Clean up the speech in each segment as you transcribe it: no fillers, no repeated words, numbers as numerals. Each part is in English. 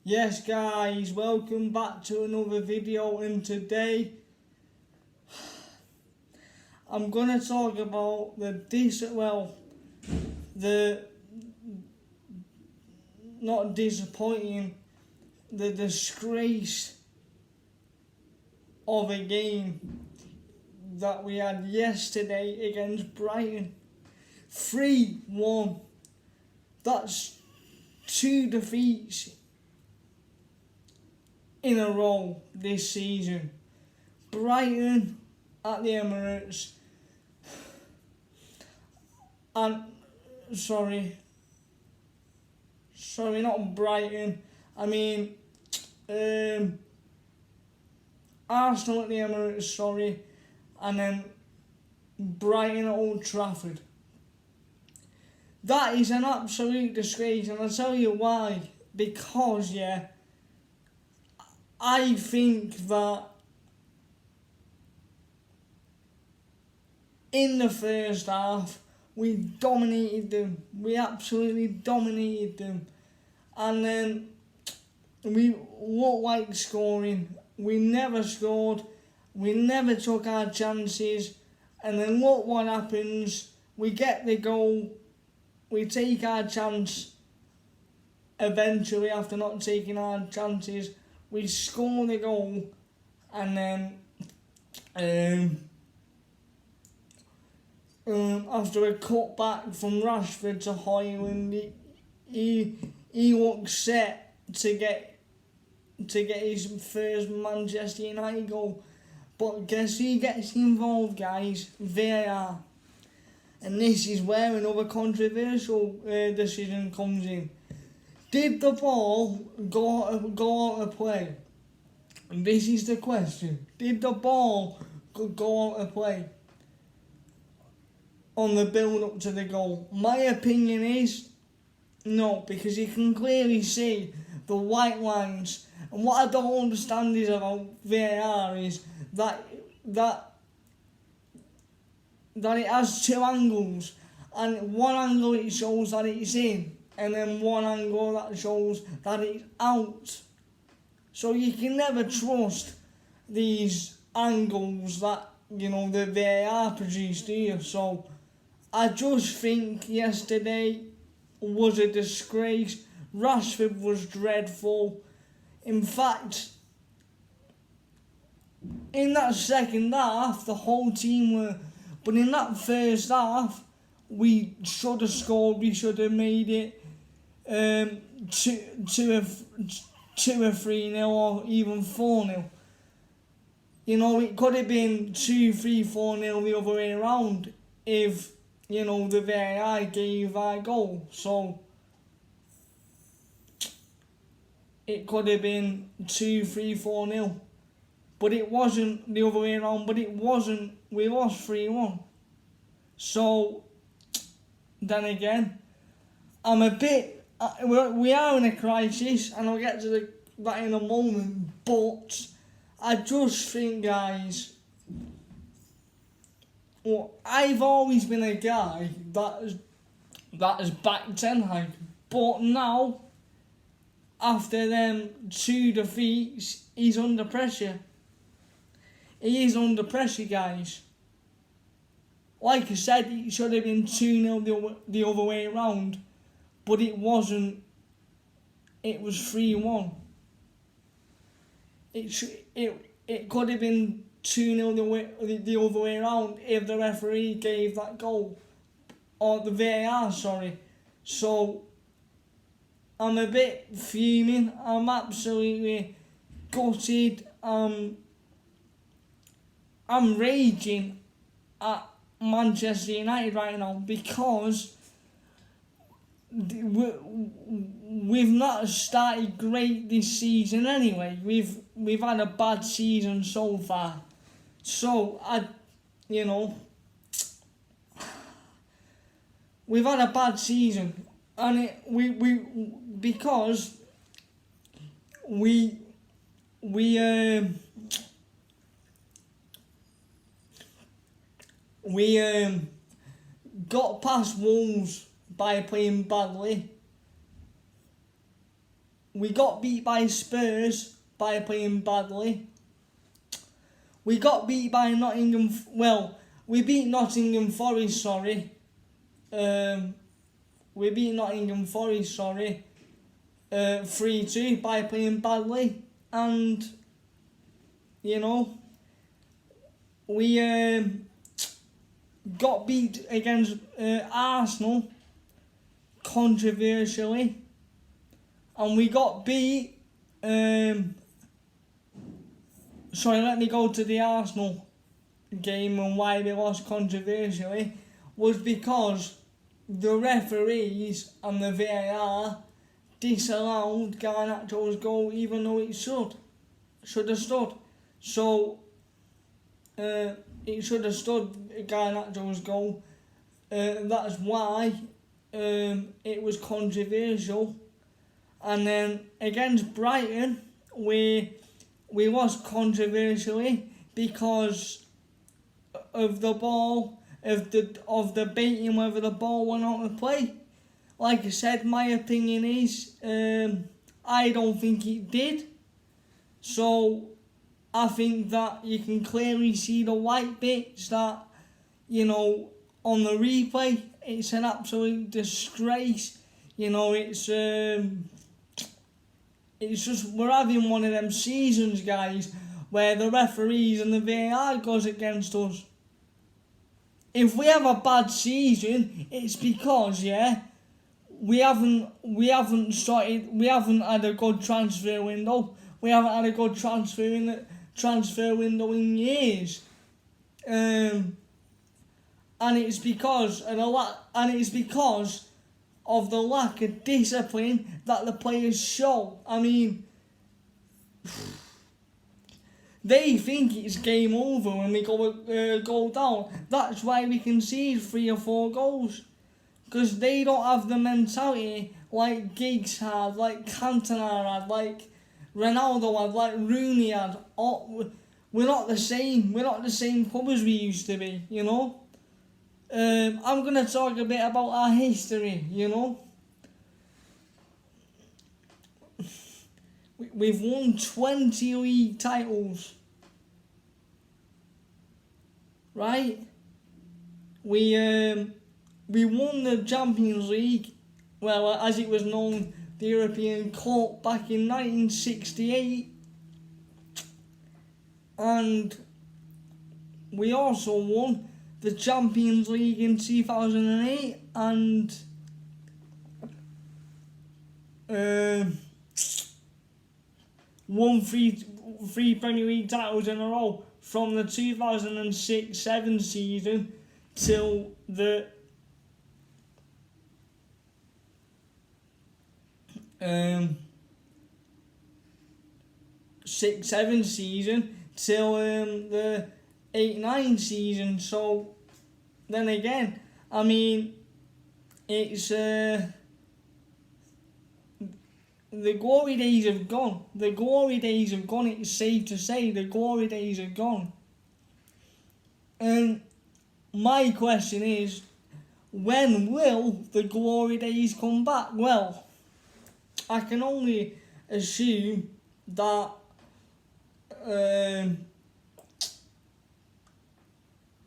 Yes guys, welcome back to another video, and today I'm gonna talk about the not disappointing, the disgrace of a game that we had yesterday against Brighton. 3-1. That's 2 defeats in a row this season. Brighton at the Emirates, and not Brighton, I mean Arsenal at the Emirates, and then Brighton at Old Trafford. That is an absolute disgrace, and I'll tell you why. Because, I think that in the first half, we dominated them. We absolutely dominated them. And then we looked like scoring. We never scored. We never took our chances. And then look what happens. We get the goal. We take our chance eventually after not taking our chances. We score the goal. And then after a cutback from Rashford to Højlund, he looks set to get his first Manchester United goal. But guess who gets involved, guys? VAR. And this is where another controversial decision comes in. Did the ball go out of play? And this is the question. Did the ball go out of play on the build-up to the goal? My opinion is no, because you can clearly see the white lines. And what I don't understand is about VAR is that it has two angles, and one angle it shows that it's in, and then one angle that shows that it's out. So you can never trust these angles that, the VAR produced, do you? So I just think yesterday was a disgrace. Rashford was dreadful. In fact, in that second half, the whole team were... But in that first half, we should have scored. We should have made it 2 or 3-0 or even 4-0. It could have been 2-3, 4-0 the other way around if, the VAR gave our goal. So it could have been 2-3, 4-0. But it wasn't the other way around. But it wasn't. We lost 3-1. So, then again, I'm a bit... we are in a crisis, and I'll get to that in a moment. But I just think, guys... Well, I've always been a guy that has backed Ten Hag. But now, after them 2 defeats, he's under pressure. He is under pressure, guys. Like I said, it should have been 2-0 the other way around, but it wasn't. It was 3-1. It could have been 2-0 the other way around if the referee gave that goal, or the VAR, sorry. So I'm a bit fuming. I'm absolutely gutted. I'm raging at Manchester United right now because we've not started great this season anyway. We've had a bad season so far. So we've had a bad season, and because we got past Wolves by playing badly, we got beat by Spurs by playing badly. We got beat by we beat Nottingham Forest, sorry. We beat Nottingham Forest, 3-2 by playing badly. And, you know, we got beat against Arsenal controversially. And we got beat... let me go to the Arsenal game and why they lost controversially. Was because the referees and the VAR disallowed Garnacho's goal even though it should have stood. So it should have stood Garnacho's goal. That's why it was controversial. And then against Brighton, we lost controversially because of the ball, of the debating whether the ball went out of play. Like I said, my opinion is I don't think it did. So I think that you can clearly see the white bits that, you know, on the replay. It's an absolute disgrace. You know, it's just, we're having one of them seasons, guys, where the referees and the VAR goes against us. If we have a bad season, it's because, we haven't had a good transfer window. We haven't had a good transfer window in years. And it's because of the lack of discipline that the players show. I mean, they think it's game over when we go down. That's why we concede 3 or 4 goals. Because they don't have the mentality like Giggs had, like Cantona had, like Ronaldo had, like Rooney had. We're not the same. We're not the same club as we used to be, you know. I'm going to talk a bit about our history, you know. We've won 20 league titles. Right? We won the Champions League, well, as it was known, the European Cup back in 1968. And we also won the Champions League in 2008 and won three Premier League titles in a row from the 2006-07 season till the 6-7 season till the 8-9 season. So then again, I mean, it's the glory days have gone. The glory days have gone. It's safe to say the glory days are gone. And my question is, when will the glory days come back? Well, I can only assume that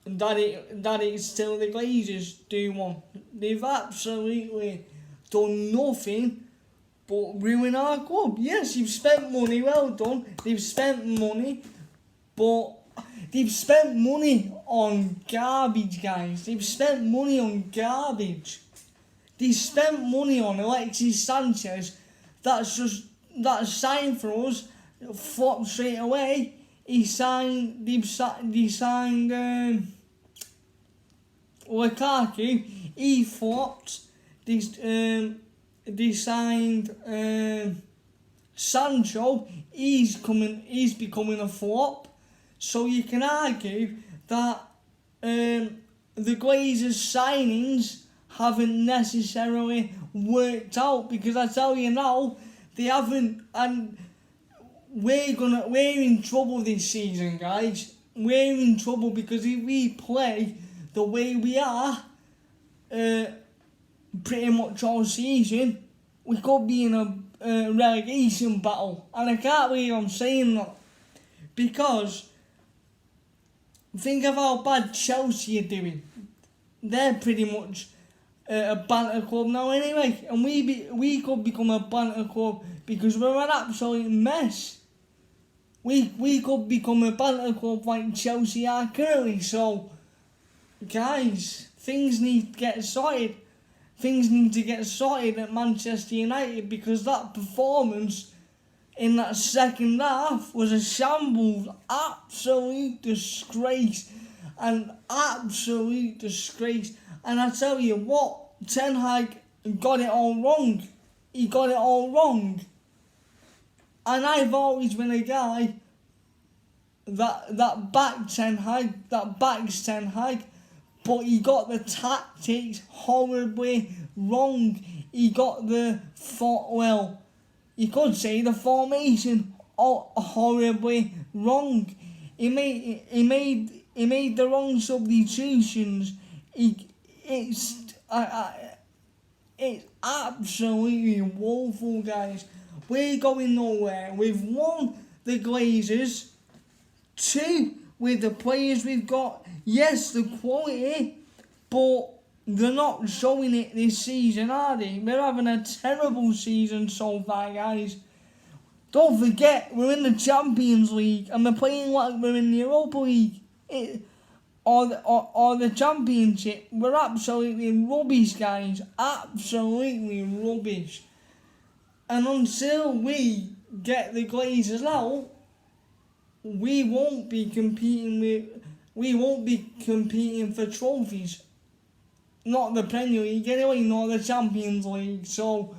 that it's still the Glazers do one. They've absolutely done nothing but ruin our club. Yes, you've spent money, well done. They've spent money, but they've spent money on garbage, guys. They've spent money on garbage. They spent money on Alexis Sanchez. That's signed for us. Flopped straight away. They signed Lukaku. He flopped. They signed Sancho. He's becoming a flop. So you can argue that the Glazers' signings haven't necessarily worked out, because I tell you now, they haven't, and we're in trouble this season, guys. We're in trouble because if we play the way we are pretty much all season, we could be in relegation battle. And I can't believe I'm saying that. Because think of how bad Chelsea are doing. They're pretty much a banter club now anyway. And we could become a banter club because we're an absolute mess. We could become a banter club like Chelsea are currently. So, guys, things need to get sorted. Things need to get sorted at Manchester United because that performance in that second half was a shambles, absolute disgrace, an absolute disgrace. And I tell you what, Ten Hag got it all wrong. He got it all wrong. And I've always been a guy that backs Ten Hag, but he got the tactics horribly wrong. He got you could say the formation horribly wrong. He made the wrong substitutions. It's absolutely woeful, guys. We're going nowhere. We've won the Glazers. 2 with the players we've got. Yes, the quality, but they're not showing it this season, are they? We're having a terrible season so far, guys. Don't forget, we're in the Champions League and we're playing like we're in the Europa League. Or the Championship. We're absolutely rubbish, guys. Absolutely rubbish. And until we get the Glazers out, we won't be competing for trophies. Not the Premier League anyway, not the Champions League. So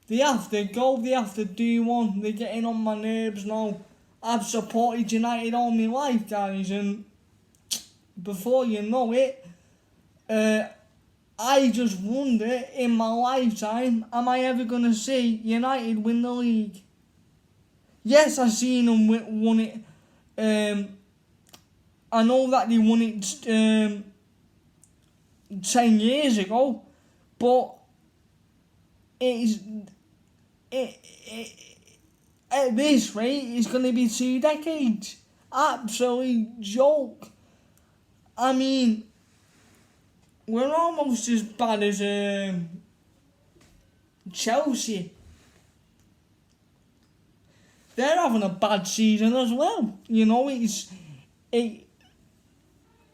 they have to go, they have to do one. They're getting on my nerves now. I've supported United all my life, guys, and before you know it, I just wonder in my lifetime, am I ever going to see United win the league? Yes, I've seen them won it. I know that they won it 10 years ago, but at this rate, it's going to be 2 decades. Absolute joke. I mean, we're almost as bad as Chelsea. They're having a bad season as well. You know,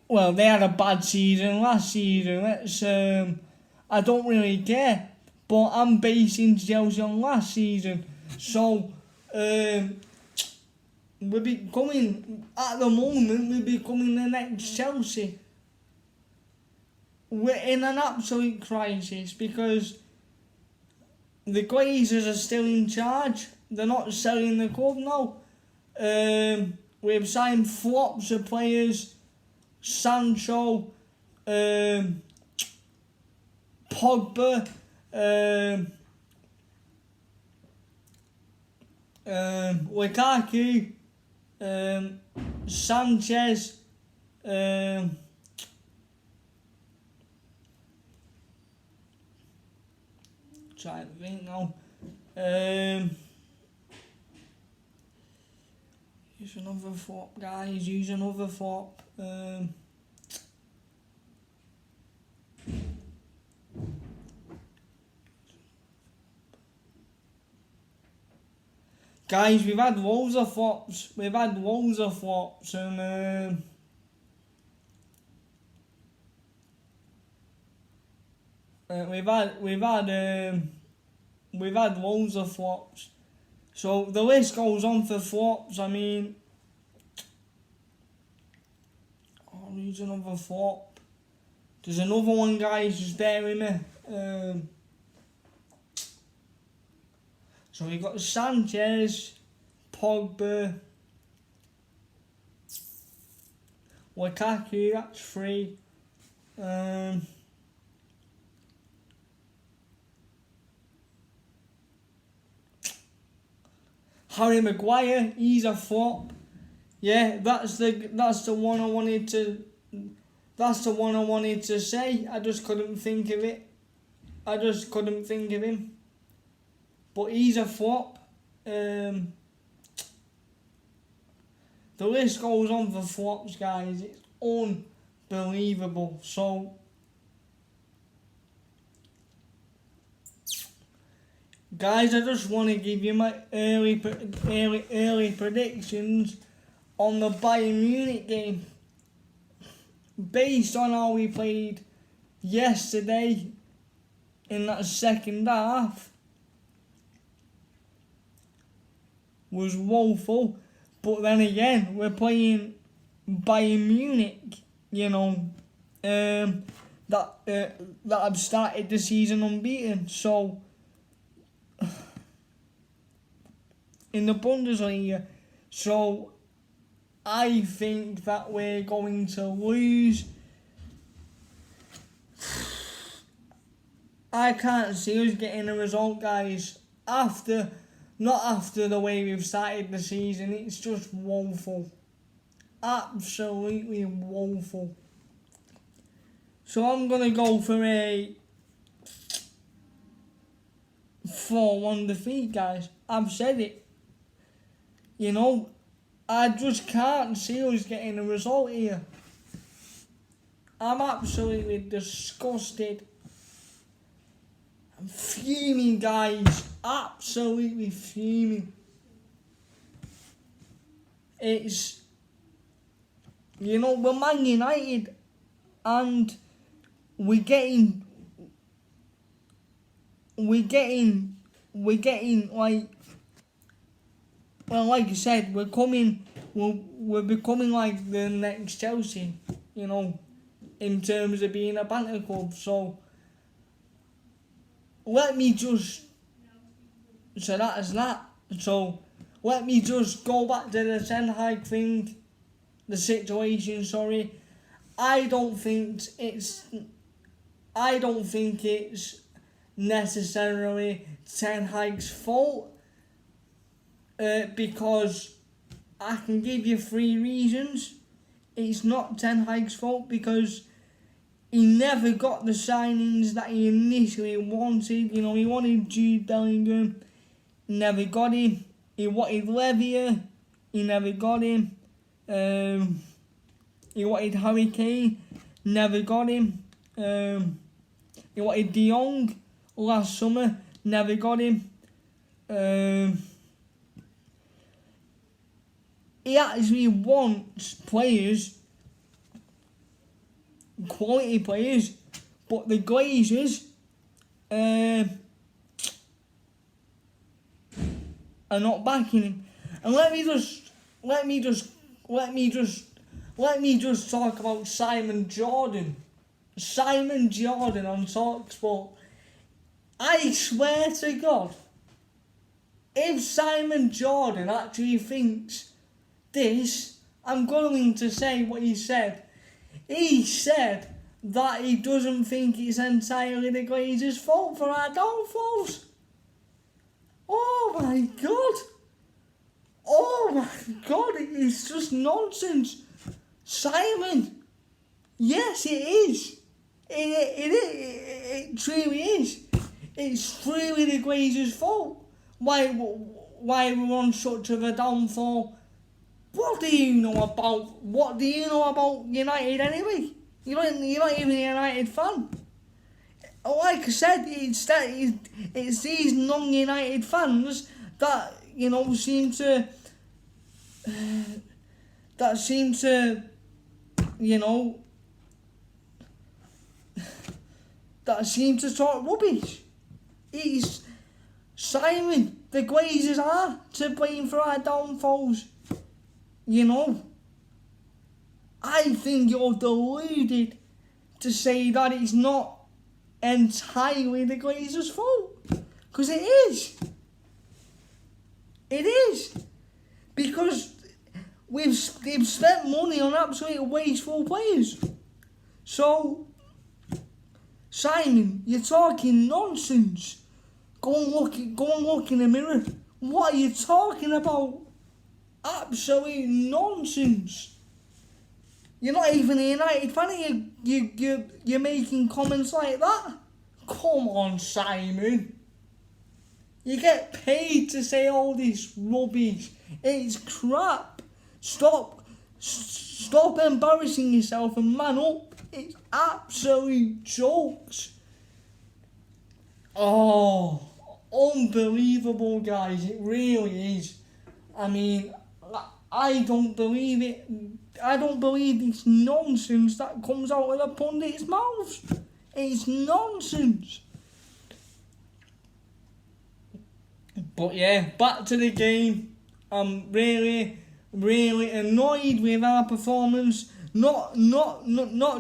well, they had a bad season last season. I don't really care, but I'm basing Chelsea on last season. So, we're becoming, at the moment, we're becoming the next Chelsea. We're in an absolute crisis because the Glazers are still in charge. They're not selling the club now. We've signed flops of players. Sancho, Pogba, Lukaku, Sanchez, trying to think now. Use another flop, guys. Use another flop. Guys, we've had loads of flops. And we've had loads of flops. So the list goes on for flops. I mean, I'll use another flop. There's another one, guys, just bear with me. So we've got Sanchez, Pogba, Lukaku, that's 3. Harry Maguire, he's a flop. Yeah, that's the one I wanted to say. I just couldn't think of it. I just couldn't think of him. but he's a flop. The list goes on for flops, guys. It's unbelievable. So, guys, I just want to give you my early predictions on the Bayern Munich game. Based on how we played yesterday in that second half, was woeful. But then again, we're playing Bayern Munich, that have started the season unbeaten. So, in the Bundesliga, so I think that we're going to lose. I can't see us getting a result, guys, not after the way we've started the season. It's just woeful. Absolutely woeful. So I'm going to go for a 4-1 defeat, guys. I've said it. I just can't see us getting a result here. I'm absolutely disgusted. I'm fuming, guys. Absolutely fuming. It's, we're Man United and we're getting like, well, like I said, we're becoming like the next Chelsea, in terms of being a banter club. So let me just go back to the Ten Hag thing, the situation. Sorry, I don't think it's necessarily Ten Hag's fault, because I can give you 3 reasons. It's not Ten Hag's fault because he never got the signings that he initially wanted. He wanted Jude Bellingham, never got him. He wanted Levia, he never got him. He wanted Harry Kane, never got him. He wanted De Jong last summer, never got him. He actually wants players, quality players, but the Glazers are not backing him. And let me just talk about Simon Jordan. Simon Jordan on TalkSport. I swear to God, if Simon Jordan actually thinks this, I'm going to say what he said. He said that he doesn't think it's entirely the Glazers' fault for our downfalls. Oh my God! Oh my God, it's just nonsense. Simon, yes it is. It truly is. It's truly the Glazers' fault. Why we're on such of a downfall. What do you know about United anyway? You're not even a United fan. Like I said, it's these non-United fans that seem to talk rubbish. It's Simon. The Glazers are to blame for our downfalls. I think you're deluded to say that it's not entirely the Glazers' fault. Because it is. It is. Because they've spent money on absolutely wasteful players. So, Simon, you're talking nonsense. Go and look in the mirror. What are you talking about? Absolute nonsense. You're not even a United fan. You're making comments like that. Come on, Simon. You get paid to say all this rubbish. It's crap. Stop embarrassing yourself and man up. It's absolute jokes. Oh, unbelievable, guys. It really is. I mean, I don't believe it. I don't believe this nonsense that comes out of the pundits' mouths. It's nonsense. But yeah, back to the game. I'm really annoyed with our performance. Not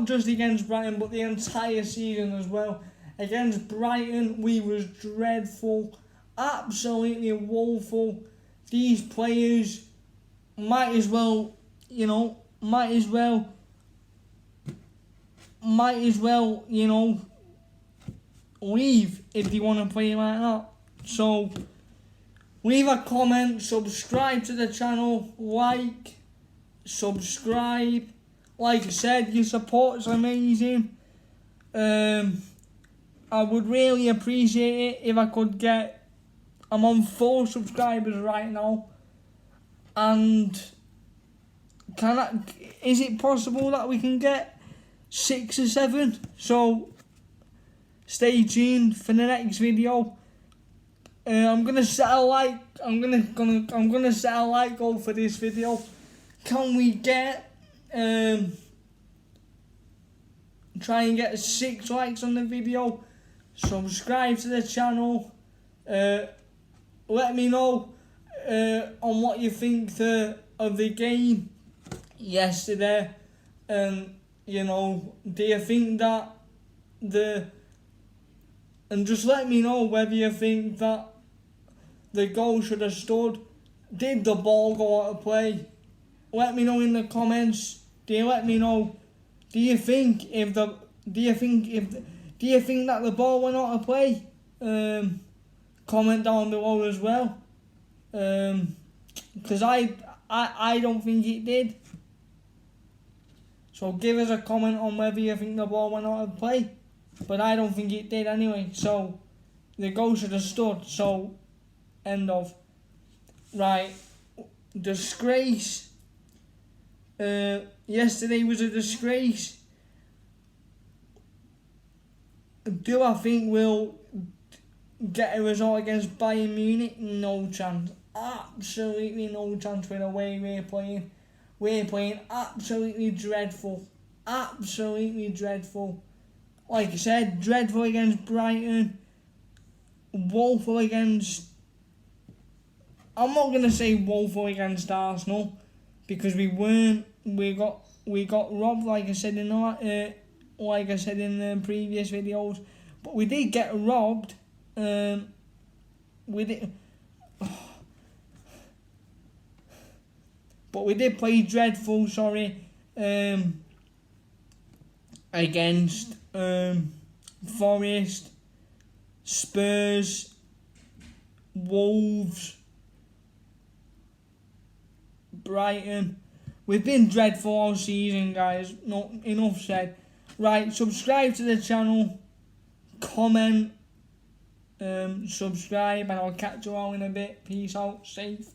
just against Brighton, but the entire season as well. Against Brighton, we was dreadful, absolutely woeful. These players might as well, leave if they want to play like that. So, leave a comment, subscribe to the channel, subscribe. Like I said, your support is amazing. I would really appreciate it if I could get... I'm on 4 subscribers right now. And is it possible that we can get 6 or 7? So stay tuned for the next video. I'm gonna set a like. I'm gonna set a like goal for this video. Can we get try and get 6 likes on the video? Subscribe to the channel. Let me know on what you think of the game yesterday. Do you think that and just let me know whether you think that the goal should have stood. Did the ball go out of play? Let me know in the comments. Do you think that the ball went out of play? Comment down below as well. Because I don't think it did. So give us a comment on whether you think the ball went out of play. But I don't think it did anyway. So the goal should have stood. So end of. Right. Disgrace. Yesterday was a disgrace. Do I think we'll get a result against Bayern Munich? No chance. Absolutely no chance with the way we're playing. We're playing absolutely dreadful. Absolutely dreadful. Like I said, dreadful against Brighton. Woeful against... I'm not going to say woeful against Arsenal. Because we weren't. We got robbed, like I said in the previous videos. But we did get robbed. We did... But we did play dreadful, against Forest, Spurs, Wolves, Brighton. We've been dreadful all season, guys. No, enough said. Right, subscribe to the channel, comment, subscribe, and I'll catch you all in a bit. Peace out, safe.